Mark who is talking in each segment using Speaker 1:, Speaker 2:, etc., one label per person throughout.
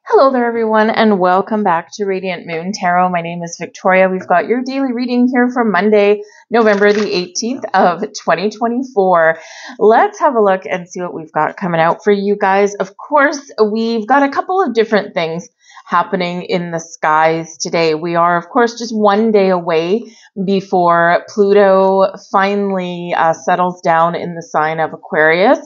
Speaker 1: Hello there, everyone, and welcome back to Radiant Moon Tarot. My name is Victoria. We've got your daily reading here for Monday, November the 18th of 2024. Let's have a look and see what we've got coming out for you guys. Of course, we've got a couple of different things happening in the skies today. We are, of course, just one day away before Pluto finally settles down in the sign of Aquarius.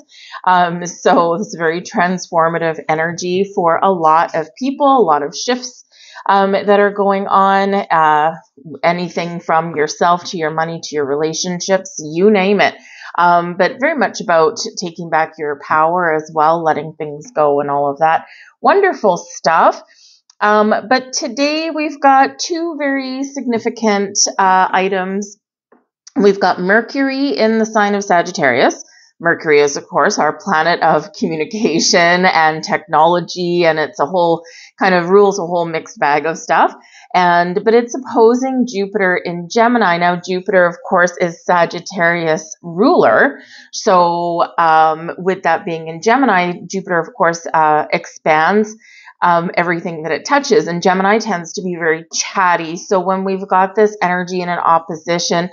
Speaker 1: So it's a very transformative energy for a lot of people, a lot of shifts that are going on, anything from yourself to your money to your relationships, you name it. But very much about taking back your power as well, letting things go and all of that wonderful stuff. But today we've got two very significant items. We've got Mercury in the sign of Sagittarius. Mercury is, of course, our planet of communication and technology, and it's a whole kind of rules a whole mixed bag of stuff. But it's opposing Jupiter in Gemini. Now, Jupiter, of course, is Sagittarius ruler. So with that being in Gemini, Jupiter, of course, expands everything that it touches. And Gemini tends to be very chatty. So when we've got this energy in an opposition,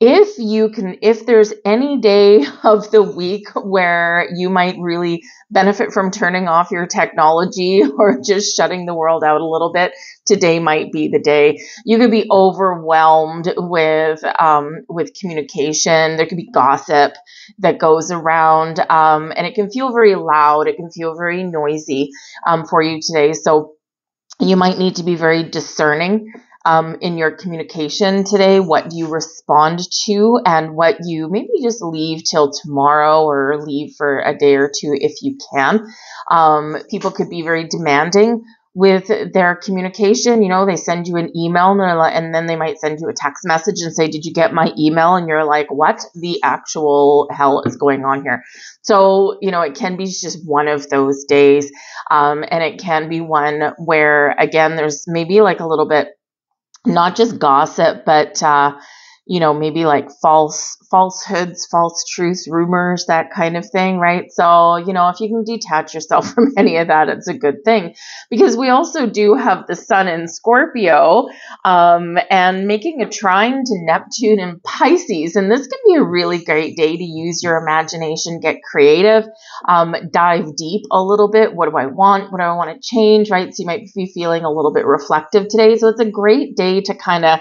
Speaker 1: if there's any day of the week where you might really benefit from turning off your technology or just shutting the world out a little bit, today might be the day. You could be overwhelmed with communication. There could be gossip that goes around, and it can feel very loud. It can feel very noisy for you today. So you might need to be very discerning in your communication today, what you respond to and what you maybe just leave till tomorrow or leave for a day or two if you can. People could be very demanding with their communication. You know, they send you an email and then they might send you a text message and say, "Did you get my email?" And you're like, "What the actual hell is going on here?" So, you know, it can be just one of those days. And it can be one where, again, there's maybe like a little bit not just gossip, but maybe like falsehoods, false truths, rumors, that kind of thing, right? So, if you can detach yourself from any of that, it's a good thing, because we also do have the sun in Scorpio, and making a trine to Neptune and Pisces. And this can be a really great day to use your imagination, get creative, dive deep a little bit. What do I want? What do I want to change, right? So you might be feeling a little bit reflective today. So it's a great day to kind of,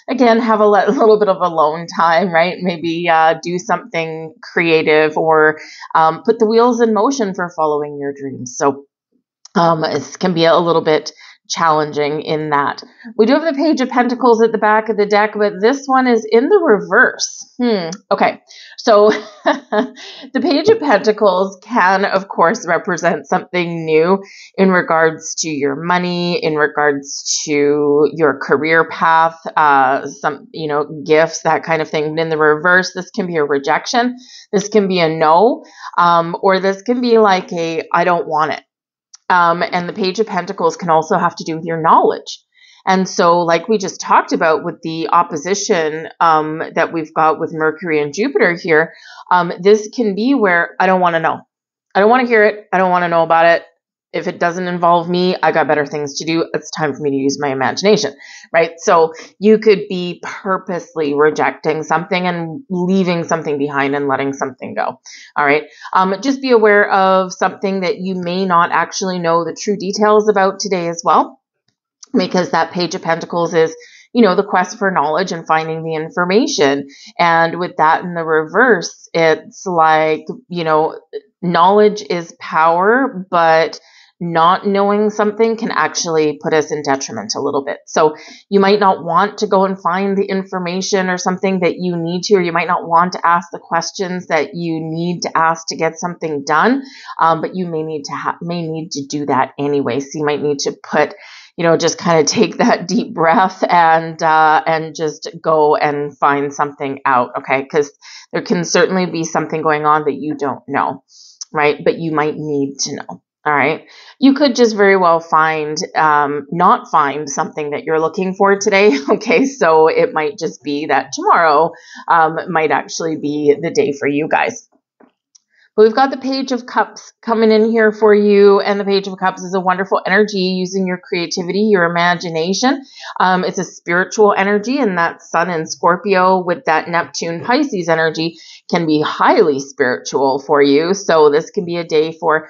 Speaker 1: again, have a little bit of alone time, right? Maybe do something creative or put the wheels in motion for following your dreams. So it can be a little bit challenging in that. We do have the Page of Pentacles at the back of the deck, but this one is in the reverse. Okay, so the Page of Pentacles can, of course, represent something new in regards to your money, in regards to your career path, gifts, that kind of thing. But in the reverse, this can be a rejection. This can be a no, or this can be like a, I don't want it. And the Page of Pentacles can also have to do with your knowledge. And so, like we just talked about with the opposition that we've got with Mercury and Jupiter here, this can be where I don't want to know. I don't want to hear it. I don't want to know about it. If it doesn't involve me, I got better things to do. It's time for me to use my imagination, right? So you could be purposely rejecting something and leaving something behind and letting something go. All right. Just be aware of something that you may not actually know the true details about today as well, because that Page of Pentacles is, the quest for knowledge and finding the information. And with that in the reverse, it's like, knowledge is power, but not knowing something can actually put us in detriment a little bit. So you might not want to go and find the information or something that you need to, or you might not want to ask the questions that you need to ask to get something done. But you may need to do that anyway. So you might need to put, just kind of take that deep breath and just go and find something out. Okay. Because there can certainly be something going on that you don't know, right? But you might need to know. All right. You could just very well not find something that you're looking for today. Okay. So it might just be that tomorrow might actually be the day for you guys. But we've got the Page of Cups coming in here for you, and the Page of Cups is a wonderful energy using your creativity, your imagination. It's a spiritual energy, and that Sun in Scorpio with that Neptune Pisces energy can be highly spiritual for you. So this can be a day for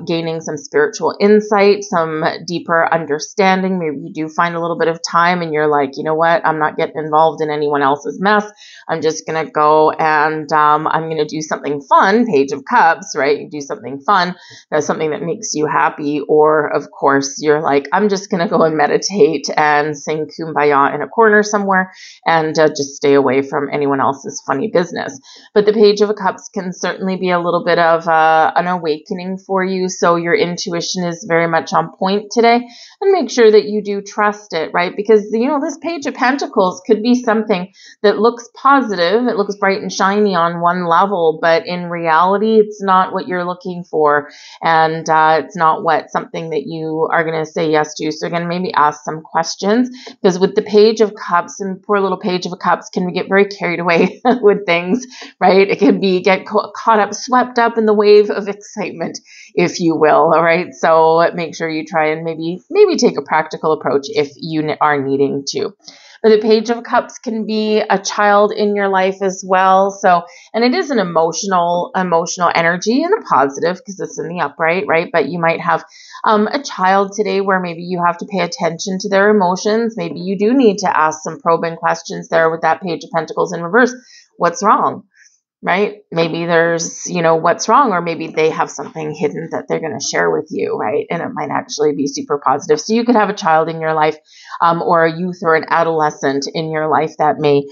Speaker 1: gaining some spiritual insight, some deeper understanding. Maybe you do find a little bit of time and you're like, you know what, I'm not getting involved in anyone else's mess. I'm just going to go and I'm going to do something fun. Page of Cups, right? You do something fun. That's something that makes you happy. Or, of course, you're like, I'm just going to go and meditate and sing Kumbaya in a corner somewhere and just stay away from anyone else's funny business. But the Page of Cups can certainly be a little bit of an awakening for you. So your intuition is very much on point today, and make sure that you do trust it, right? Because, you know, this Page of Pentacles could be something that looks positive. It looks bright and shiny on one level, but in reality, it's not what you're looking for. And it's not something that you are going to say yes to. So again, maybe ask some questions, because with the Page of Cups, and poor little Page of Cups can get very carried away with things, right? It can get caught up, swept up in the wave of excitement, if you will. All right. So make sure you try and maybe take a practical approach if you are needing to. But the Page of Cups can be a child in your life as well. So, and it is an emotional energy and a positive because it's in the upright, right? But you might have a child today where maybe you have to pay attention to their emotions. Maybe you do need to ask some probing questions there with that Page of Pentacles in reverse. What's wrong? Right? Maybe there's, what's wrong, or maybe they have something hidden that they're going to share with you, right? And it might actually be super positive. So you could have a child in your life, or a youth or an adolescent in your life that may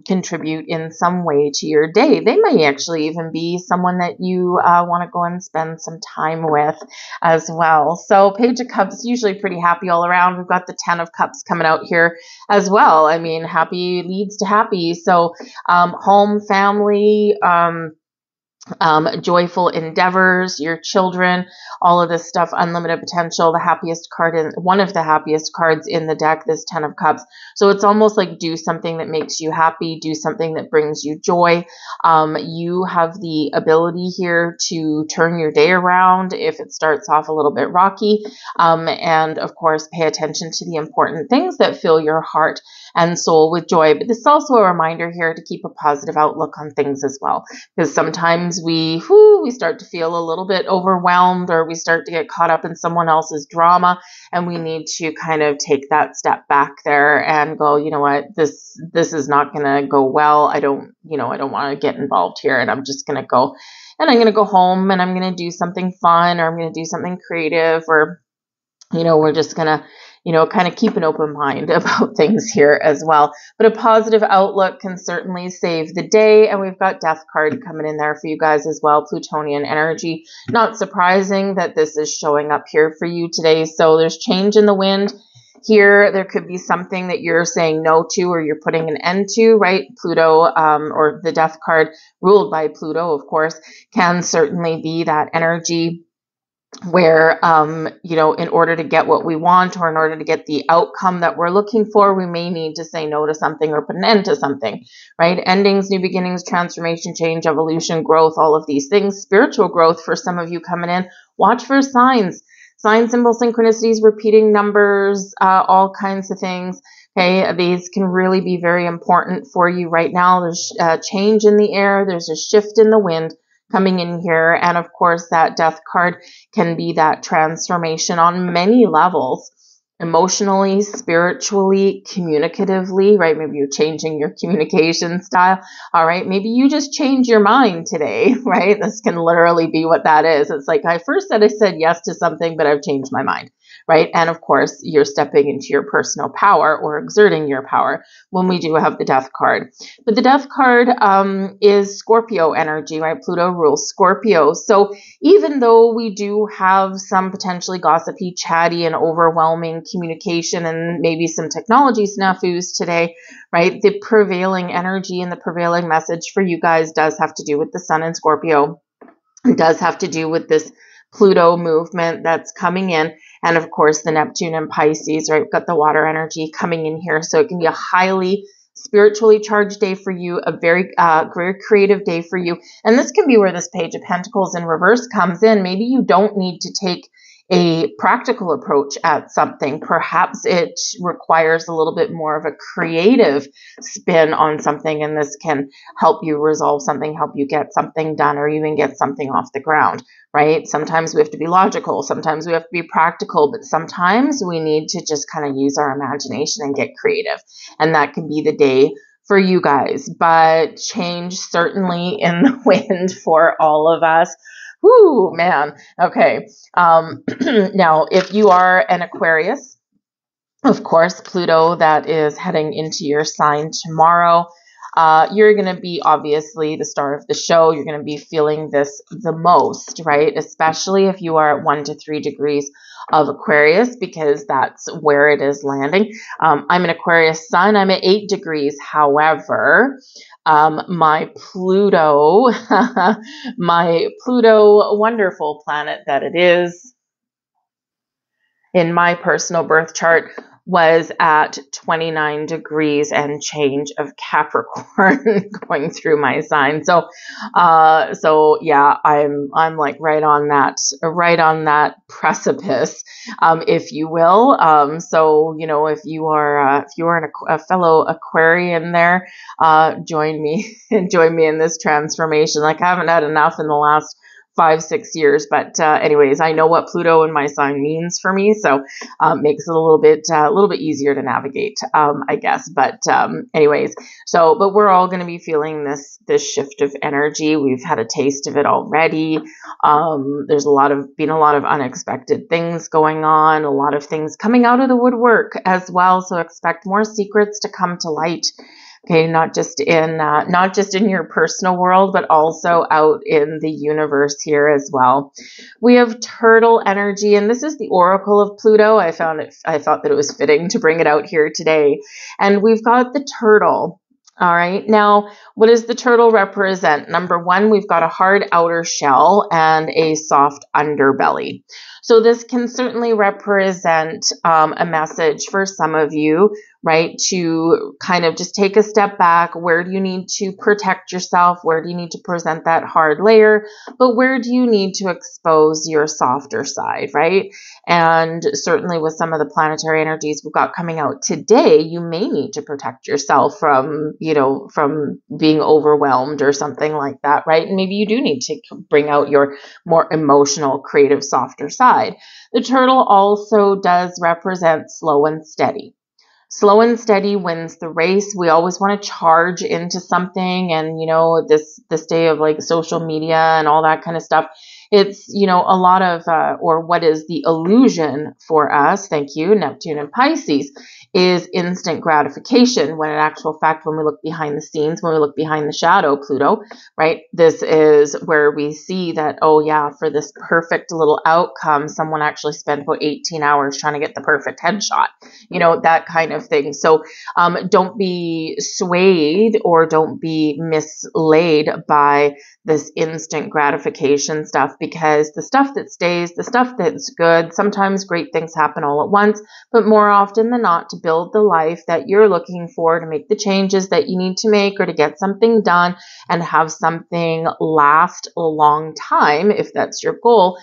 Speaker 1: contribute in some way to your day. They may actually even be someone that you want to go and spend some time with as well. So Page of Cups, usually pretty happy all around. We've got the 10 of Cups coming out here as well. I mean, happy leads to happy. So home, family, joyful endeavors, your children, all of this stuff, unlimited potential, the happiest card one of the happiest cards in the deck, this 10 of Cups. So it's almost like do something that makes you happy, do something that brings you joy. You have the ability here to turn your day around if it starts off a little bit rocky. And of course, pay attention to the important things that fill your heart and soul with joy. But this is also a reminder here to keep a positive outlook on things as well, because sometimes we start to feel a little bit overwhelmed, or we start to get caught up in someone else's drama, and we need to kind of take that step back there and go, you know what, this is not going to go well. I don't want to get involved here, and I'm just going to go, and I'm going to go home, and I'm going to do something fun, or I'm going to do something creative, or we're just going to kind of keep an open mind about things here as well. But a positive outlook can certainly save the day. And we've got Death card coming in there for you guys as well. Plutonian energy. Not surprising that this is showing up here for you today. So there's change in the wind here. There could be something that you're saying no to, or you're putting an end to, right? Pluto, or the Death card ruled by Pluto, of course, can certainly be that energy where, in order to get what we want, or in order to get the outcome that we're looking for, we may need to say no to something or put an end to something, right? Endings, new beginnings, transformation, change, evolution, growth, all of these things. Spiritual growth for some of you coming in. Watch for signs, symbols, synchronicities, repeating numbers, all kinds of things. Okay, these can really be very important for you right now. There's change in the air. There's a shift in the wind coming in here. And of course, that Death card can be that transformation on many levels, emotionally, spiritually, communicatively, right? Maybe you're changing your communication style. All right. Maybe you just change your mind today, right? This can literally be what that is. It's like, I said yes to something, but I've changed my mind, right? And of course, you're stepping into your personal power, or exerting your power, when we do have the Death card. But the Death card is Scorpio energy, right? Pluto rules Scorpio. So even though we do have some potentially gossipy, chatty, and overwhelming communication, and maybe some technology snafus today, right? The prevailing energy and the prevailing message for you guys does have to do with the Sun in Scorpio. It does have to do with this Pluto movement that's coming in. And of course, the Neptune and Pisces, right? We've got the water energy coming in here. So it can be a highly spiritually charged day for you, a very creative day for you. And this can be where this Page of Pentacles in reverse comes in. Maybe you don't need to take a practical approach at something. Perhaps it requires a little bit more of a creative spin on something, and this can help you resolve something, help you get something done, or even get something off the ground, right? Sometimes we have to be logical, sometimes we have to be practical, but sometimes we need to just kind of use our imagination and get creative. And that can be the day for you guys, but change certainly in the wind for all of us. Whoo, man. Okay. Now, if you are an Aquarius, of course, Pluto, that is heading into your sign tomorrow. You're going to be obviously the star of the show. You're going to be feeling this the most, right? Especially if you are at 1 to 3 degrees of Aquarius, because that's where it is landing. I'm an Aquarius sun. I'm at 8 degrees. However, my Pluto, wonderful planet that it is, in my personal birth chart, was at 29 degrees and change of Capricorn going through my sign. So yeah, I'm like right on that precipice, if you will. So, you know, if you are a fellow Aquarian there, join me in this transformation. Like, I haven't had enough in the last 5-6 years, but anyways, I know what Pluto in my sign means for me, so makes it a little bit easier to navigate, I guess. But anyways, but we're all going to be feeling this shift of energy. We've had a taste of it already. There's been a lot of unexpected things going on, a lot of things coming out of the woodwork as well. So expect more secrets to come to light. Okay, not just in your personal world, but also out in the universe here as well. We have turtle energy, and this is the oracle of Pluto. I thought that it was fitting to bring it out here today. And we've got the turtle. All right. Now, what does the turtle represent? Number one, we've got a hard outer shell and a soft underbelly. So this can certainly represent a message for some of you, right? To kind of just take a step back. Where do you need to protect yourself? Where do you need to present that hard layer? But where do you need to expose your softer side, right? And certainly with some of the planetary energies we've got coming out today, you may need to protect yourself from being overwhelmed or something like that, right? And maybe you do need to bring out your more emotional, creative, softer side. The turtle also does represent slow and steady. Slow and steady wins the race. We always want to charge into something, and this day of like social media and all that kind of stuff, it's a lot of or what is the illusion for us, thank you, Neptune and Pisces, is instant gratification, when in actual fact, when we look behind the scenes, when we look behind the shadow, Pluto, right, this is where we see that, oh yeah, for this perfect little outcome, someone actually spent about 18 hours trying to get the perfect headshot, that kind of thing. So don't be swayed or don't be misled by this instant gratification stuff, because the stuff that stays, the stuff that's good, sometimes great things happen all at once, but more often than not, to build the life that you're looking for, to make the changes that you need to make, or to get something done and have something last a long time, if that's your goal,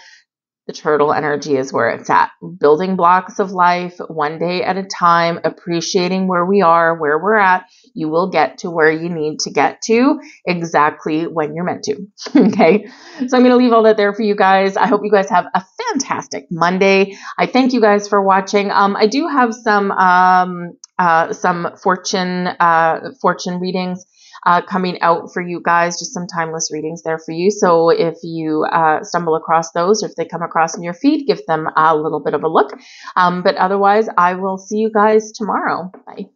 Speaker 1: the turtle energy is where it's at. Building blocks of life one day at a time, appreciating where we are, where we're at. You will get to where you need to get to exactly when you're meant to. Okay. So I'm going to leave all that there for you guys. I hope you guys have a fantastic Monday. I thank you guys for watching. I do have some fortune readings coming out for you guys, just some timeless readings there for you. So if you stumble across those, or if they come across in your feed, give them a little bit of a look. But otherwise, I will see you guys tomorrow. Bye.